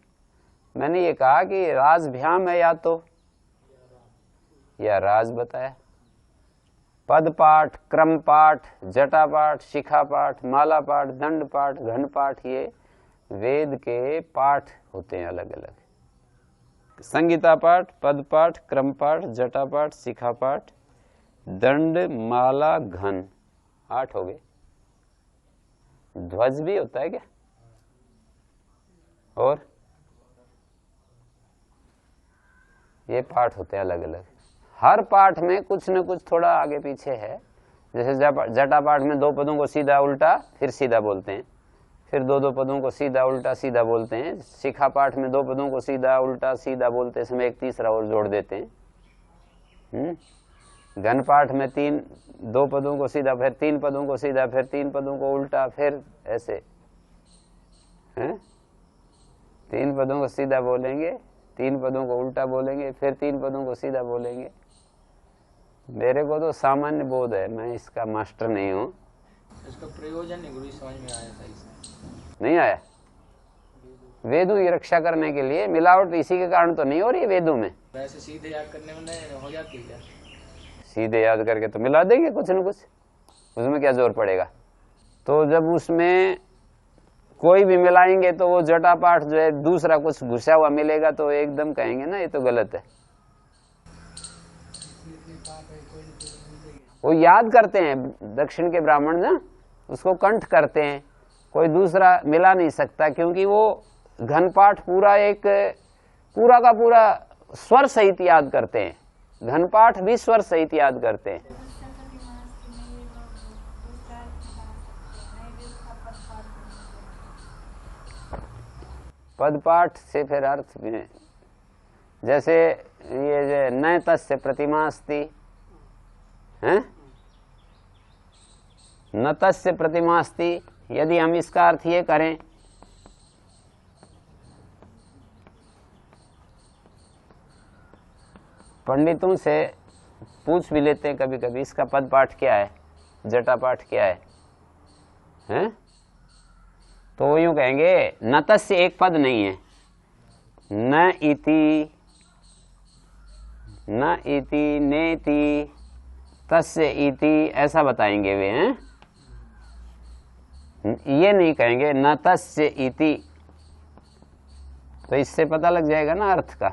मैंने ये कहा कि राज भ्याम है या तो या राज बताया। पद पाठ, क्रम पाठ, जटा पाठ, शिखा पाठ, माला पाठ, दंड पाठ, घन पाठ, ये वेद के पाठ होते हैं अलग अलग। संगीता पाठ, पद पाठ, क्रम पाठ, जटा पाठ, शिखा पाठ, दंड, माला, घन, 8 हो गए। ध्वज भी होता है क्या? और ये पाठ होते हैं अलग अलग। हर पाठ में कुछ न कुछ थोड़ा आगे पीछे है। जैसे जटा पाठ में 2 पदों को सीधा उल्टा फिर सीधा बोलते हैं, फिर 2 पदों को सीधा उल्टा सीधा बोलते हैं। शिखा पाठ में 2 पदों को सीधा उल्टा सीधा बोलते समय एक तीसरा और जोड़ देते हैं। घन पाठ में 2 पदों को सीधा, फिर 3 पदों को सीधा, फिर 3 पदों को उल्टा, फिर ऐसे 3 पदों को सीधा बोलेंगे, 3 पदों को उल्टा बोलेंगे, फिर 3 पदों को सीधा बोलेंगे। मेरे को तो सामान्य बोध है, मैं इसका मास्टर नहीं हूँ। इसका प्रयोजन नहीं गुरु समझ में आया सही से। नहीं आया? वेदों की रक्षा करने के लिए मिलावट इसी के कारण तो नहीं हो रही है वेदों में। वैसे सीधे याद करने में हो जाती है। सीधे याद करके तो मिला देंगे कुछ न कुछ, उसमें क्या जोर पड़ेगा। तो जब उसमें कोई भी मिलाएंगे तो वो जटा पाठ जो है दूसरा कुछ घुसा हुआ मिलेगा तो एकदम कहेंगे ना ये तो गलत है। वो याद करते हैं दक्षिण के ब्राह्मण ना, उसको कंठ करते हैं, कोई दूसरा मिला नहीं सकता, क्योंकि वो घन पाठ पूरा का पूरा स्वर सहित याद करते हैं। घन पाठ भी स्वर सहित याद करते हैं। पद पाठ से फिर अर्थ भी, जैसे ये जो न तस्य प्रतिमा अस्ति है, न तस्य प्रतिमा अस्ति, यदि हम इसका अर्थ ये करें पंडितों से पूछ भी लेते हैं कभी कभी इसका पद पाठ क्या है, जटा पाठ क्या है, हैं? तो वो यूं कहेंगे न तस्य एक पद नहीं है, न इति नेति तस्य इति ऐसा बताएंगे वे, हैं? ये नहीं कहेंगे न तस्य इति, तो इससे पता लग जाएगा ना अर्थ का,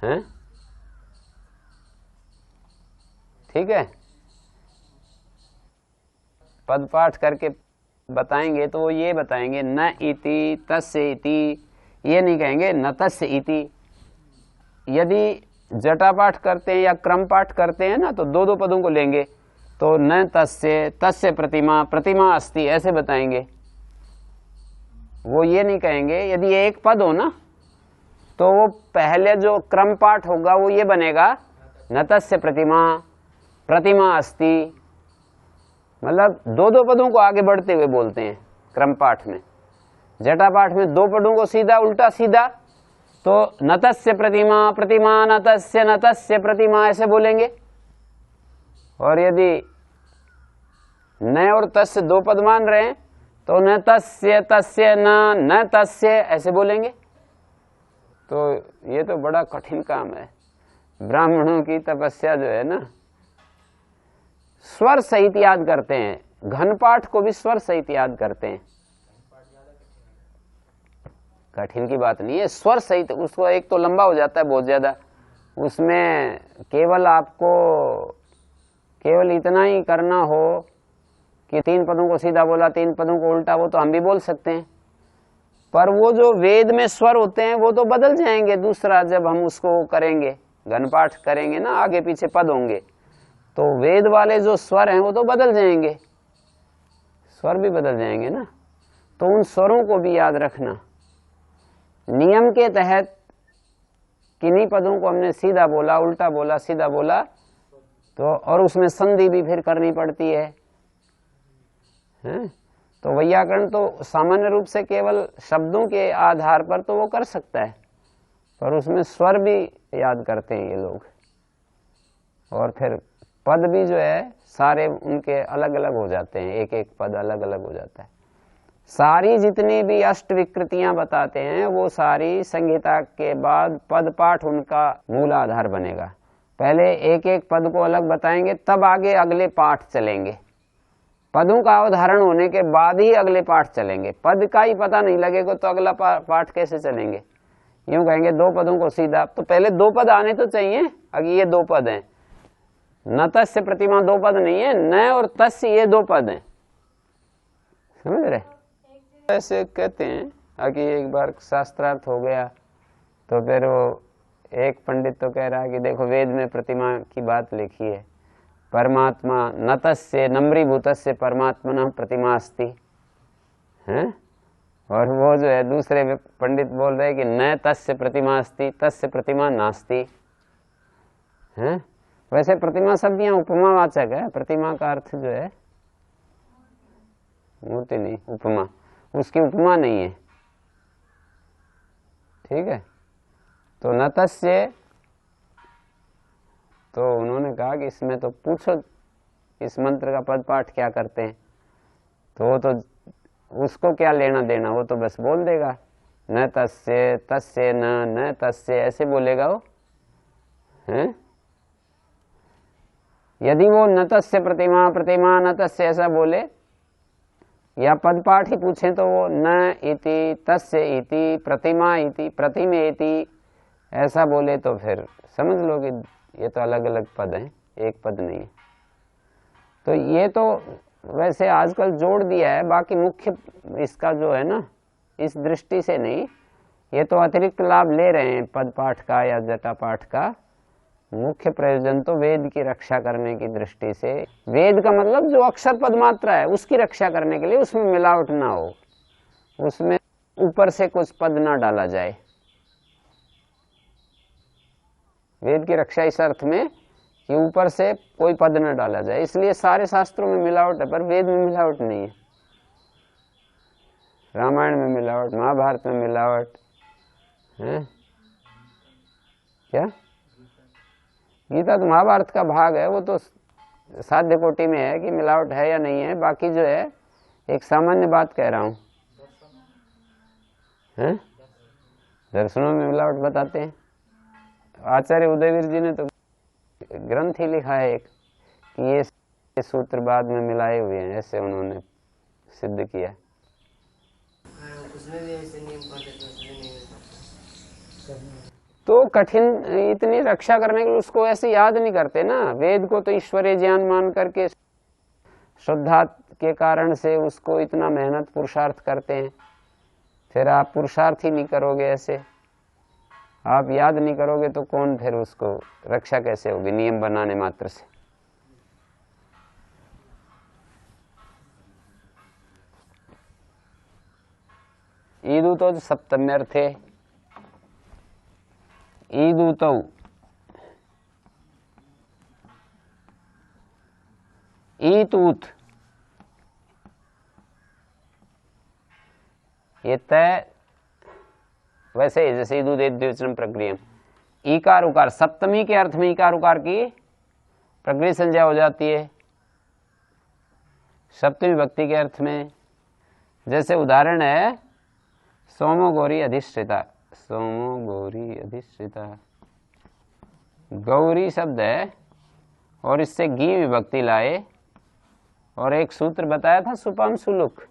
हैं? ठीक है। पद पाठ करके बताएंगे तो वो ये बताएंगे न इति तस्य इति, ये नहीं कहेंगे न तस्य इति। यदि जटा पाठ करते हैं या क्रम पाठ करते हैं ना तो 2 पदों को लेंगे, तो न तस्य प्रतिमा, प्रतिमा अस्ति ऐसे बताएंगे। वो ये नहीं कहेंगे, यदि एक पद हो ना तो वो पहले जो क्रम पाठ होगा वो ये बनेगा न तस्य प्रतिमा, प्रतिमा अस्ति, मतलब 2 पदों को आगे बढ़ते हुए बोलते हैं क्रम पाठ में। जटा पाठ में 2 पदों को सीधा उल्टा सीधा, तो न तस्य प्रतिमा, प्रतिमा न तस्य प्रतिमा ऐसे बोलेंगे। और यदि न और तस्य 2 पद मान रहे हैं तो न तस्य न तस्य ऐसे बोलेंगे। तो ये तो बड़ा कठिन काम है। ब्राह्मणों की तपस्या जो है ना, स्वर सहित याद करते हैं। घन पाठ को भी स्वर सहित याद करते हैं। कठिन की बात नहीं है, स्वर सहित। उसको एक तो लंबा हो जाता है बहुत ज्यादा, उसमें केवल आपको केवल इतना ही करना हो कि 3 पदों को सीधा बोला, 3 पदों को उल्टा, वो तो हम भी बोल सकते हैं। पर वो जो वेद में स्वर होते हैं वो तो बदल जाएंगे। दूसरा जब हम उसको करेंगे, घन पाठ करेंगे ना, आगे पीछे पद होंगे, तो वेद वाले जो स्वर हैं वो तो बदल जाएंगे, स्वर भी बदल जाएंगे ना। तो उन स्वरों को भी याद रखना। नियम के तहत किन्हीं पदों को हमने सीधा बोला, उल्टा बोला, सीधा बोला, तो और उसमें संधि भी फिर करनी पड़ती है, हैं? तो वैयाकरण तो सामान्य रूप से केवल शब्दों के आधार पर तो वो कर सकता है, पर उसमें स्वर भी याद करते हैं ये लोग। और फिर पद भी जो है सारे उनके अलग अलग हो जाते हैं, एक एक पद अलग अलग हो जाता है। सारी जितनी भी अष्ट विकृतियां बताते हैं वो सारी संहिता के बाद पद पाठ उनका मूल आधार बनेगा। पहले एक एक पद को अलग बताएंगे, तब आगे अगले पाठ चलेंगे। पदों का अवधारण होने के बाद ही अगले पाठ चलेंगे। पद का ही पता नहीं लगेगा तो अगला पाठ कैसे चलेंगे? यूं कहेंगे दो पदों को सीधा, तो पहले दो पद आने तो चाहिए। अगर ये दो पद हैं, न तस्य प्रतिमा दो पद नहीं है, न और तस्य ये दो पद हैं, समझ रहे? ऐसे कहते हैं कि एक बार शास्त्रार्थ हो गया तो फिर वो एक पंडित तो कह रहा है कि देखो वेद में प्रतिमा की बात लिखी है, परमात्मा न तस्य नम्रीभूतस्य परमात्मनः प्रतिमा अस्ति, हैं? और वो जो है दूसरे पंडित बोल रहे हैं कि न तस्य प्रतिमा अस्ति तस्य प्रतिमा नास्ति, हैं? वैसे प्रतिमा शब्द यहाँ उपमावाचक है। प्रतिमा का अर्थ जो है मूर्ति नहीं, उपमा, उसकी उपमा नहीं है, ठीक है। तो न तस्य, तो उन्होंने कहा कि इसमें तो पूछो इस मंत्र का पद पाठ क्या करते हैं, तो वो तो उसको क्या लेना देना, वो तो बस बोल देगा न तस्य तस्य न तस्य, ऐसे बोलेगा वो, हैं? यदि वो न तस्य प्रतिमा प्रतिमा न तस्य ऐसा बोले या पद पाठ ही पूछे तो वो न इति तस्य इति प्रतिमा इति प्रतिमे इति ऐसा बोले तो फिर समझ लो कि ये तो अलग अलग पद हैं, एक पद नहीं है। तो ये तो वैसे आजकल जोड़ दिया है, बाकी मुख्य इसका जो है ना इस दृष्टि से नहीं, ये तो अतिरिक्त लाभ ले रहे हैं पद पाठ का या जटा पाठ का। मुख्य प्रयोजन तो वेद की रक्षा करने की दृष्टि से, वेद का मतलब जो अक्षर पद मात्रा है उसकी रक्षा करने के लिए, उसमें मिलावट ना हो, उसमें ऊपर से कुछ पद ना डाला जाए। वेद की रक्षा इस अर्थ में कि ऊपर से कोई पद न डाला जाए, इसलिए सारे शास्त्रों में मिलावट है, पर वेद में मिलावट नहीं है। रामायण में मिलावट, महाभारत में मिलावट है क्या? गीता तो महाभारत का भाग है, वो तो साध्य कोटि में है कि मिलावट है या नहीं है। बाकी जो है एक सामान्य बात कह रहा हूं, हैं? दर्शनों में मिलावट बताते हैं। आचार्य उदयवीर जी ने तो ग्रंथ ही लिखा है एक कि ये सूत्र बाद में मिलाए हुए हैं, ऐसे उन्होंने सिद्ध किया। उसमें भी ऐसे नियम पढ़ते थे, उसमें नहीं होता। तो कठिन इतनी रक्षा करने के लिए उसको ऐसे याद नहीं करते ना। वेद को तो ईश्वरीय ज्ञान मान करके श्रद्धा के कारण से उसको इतना मेहनत पुरुषार्थ करते हैं, फिर आप पुरुषार्थ ही नहीं करोगे, ऐसे आप याद नहीं करोगे तो कौन फिर उसको रक्षा कैसे होगी नियम बनाने मात्र से? ईदूतो सप्तम्यर्थे, ईदूतौ ईतूत, ये तय वैसे ही जैसे ईदूत द्विवचन प्रक्रिया, ईकार उकार सप्तमी के अर्थ में ईकार उकार की प्रक्रिया संज्ञा हो जाती है सप्तमी भक्ति के अर्थ में। जैसे उदाहरण है सोमो गौरी अधिष्ठिता, सोमो गौरी अधिष्ठिता, गौरी शब्द है और इससे गी विभक्ति लाए और एक सूत्र बताया था सुपम सुलुक,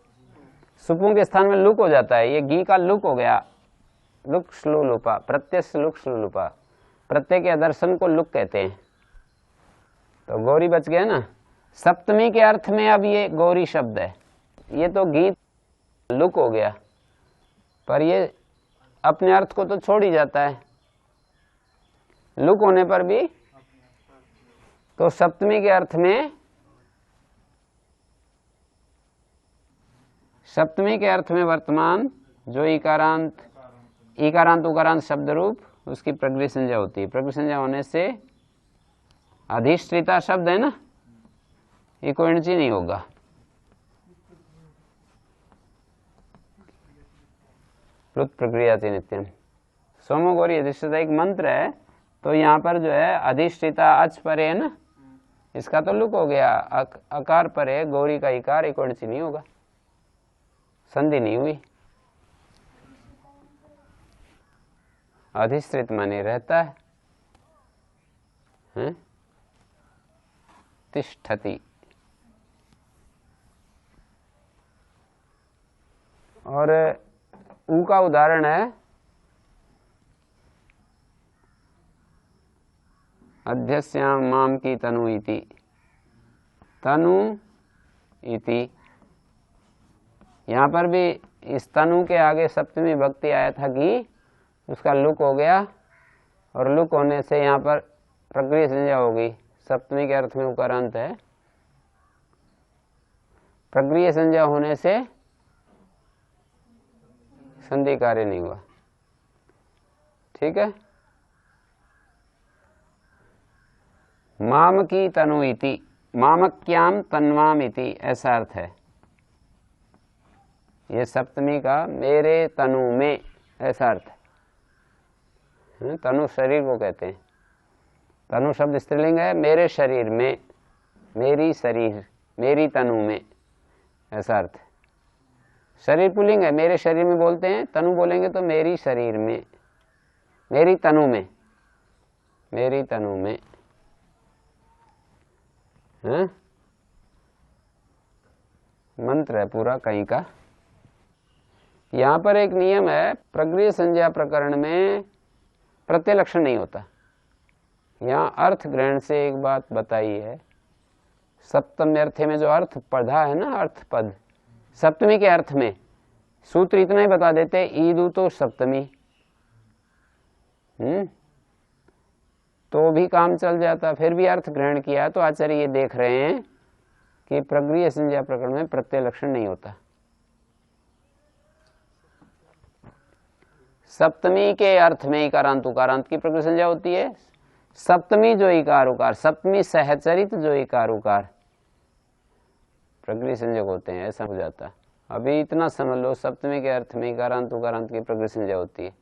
सुपुं के स्थान में लुक हो जाता है, ये गी का लुक हो गया, लुक श्लुलुपा, प्रत्यय लुक श्लुलुपा, प्रत्यय के दर्शन को लुक कहते हैं। तो गौरी बच गया ना। सप्तमी के अर्थ में अब ये गौरी शब्द है, ये तो गीत लुक हो गया, पर ये अपने अर्थ को तो छोड़ ही जाता है लुक होने पर भी। तो सप्तमी के अर्थ में, सप्तमी के अर्थ में वर्तमान जो इकारांत इकारांत उकारांत शब्द रूप उसकी प्रकृति संज्ञा होती है। प्रकृति संज्ञा होने से अधिष्ठिता शब्द है ना, ये कोई एनर्जी नहीं होगा। प्लुत प्रक्रिया नित्यम, सोमो गौरी अधिष्ठिता एक मंत्र है, तो यहाँ पर जो है अधिष्ठिता अच पर है ना, इसका तो लुक हो गया, अकार पर है, गौरी का इकार, एक एनर्जी नहीं होगा, संधि नहीं हुई, अधिष्ठित माने रहता है। हैं, तिष्ठति। और ऊ का उदाहरण है अध्यस्याम माम की तनु इति। तनु इति, यहाँ पर भी इस तनु के आगे सप्तमी भक्ति आया था कि उसका लुक हो गया, और लुक होने से यहाँ पर प्रक्रिया संज्ञा हो गई। सप्तमी के अर्थ में उकारांत है, प्रक्रिया संज्ञा होने से संधि कार्य नहीं हुआ। ठीक है। माम की तनु इति, मामक्याम तन्वाम इति, ऐसा अर्थ है। ये सप्तमी का मेरे तनु में, ऐसा अर्थ है। तनु शरीर को कहते हैं। तनु शब्द स्त्रीलिंग है, मेरे शरीर में, मेरी शरीर, मेरी तनु में, ऐसा अर्थ है। शरीर पुल्लिंग है, मेरे शरीर में बोलते हैं, तनु बोलेंगे तो मेरी शरीर में, मेरी तनु में, मेरी तनु में। है? मंत्र है पूरा कहीं का। यहां पर एक नियम है, प्रक्रिया संज्ञा प्रकरण में प्रत्यय लक्षण नहीं होता। यहां अर्थ ग्रहण से एक बात बताई है। सप्तम अर्थे में जो अर्थ पदा है ना, अर्थ पद, सप्तमी के अर्थ में सूत्र इतना ही बता देते, ईदु तो सप्तमी, तो भी काम चल जाता। फिर भी अर्थ ग्रहण किया तो आचार्य ये देख रहे हैं कि प्रक्रिया संज्ञा प्रकरण में प्रत्यय लक्षण नहीं होता। सप्तमी के अर्थ में इकारांत उकारांत की प्रक्रिया संज्ञा होती है। सप्तमी जो इकार उकार, सप्तमी सहचरित जो इकार उकार प्रक्रिया संज्ञक होते हैं, ऐसा हो जाता। अभी इतना समझ लो, सप्तमी के अर्थ में इकारांत उकारांत की प्रक्रिया संज्ञा होती है।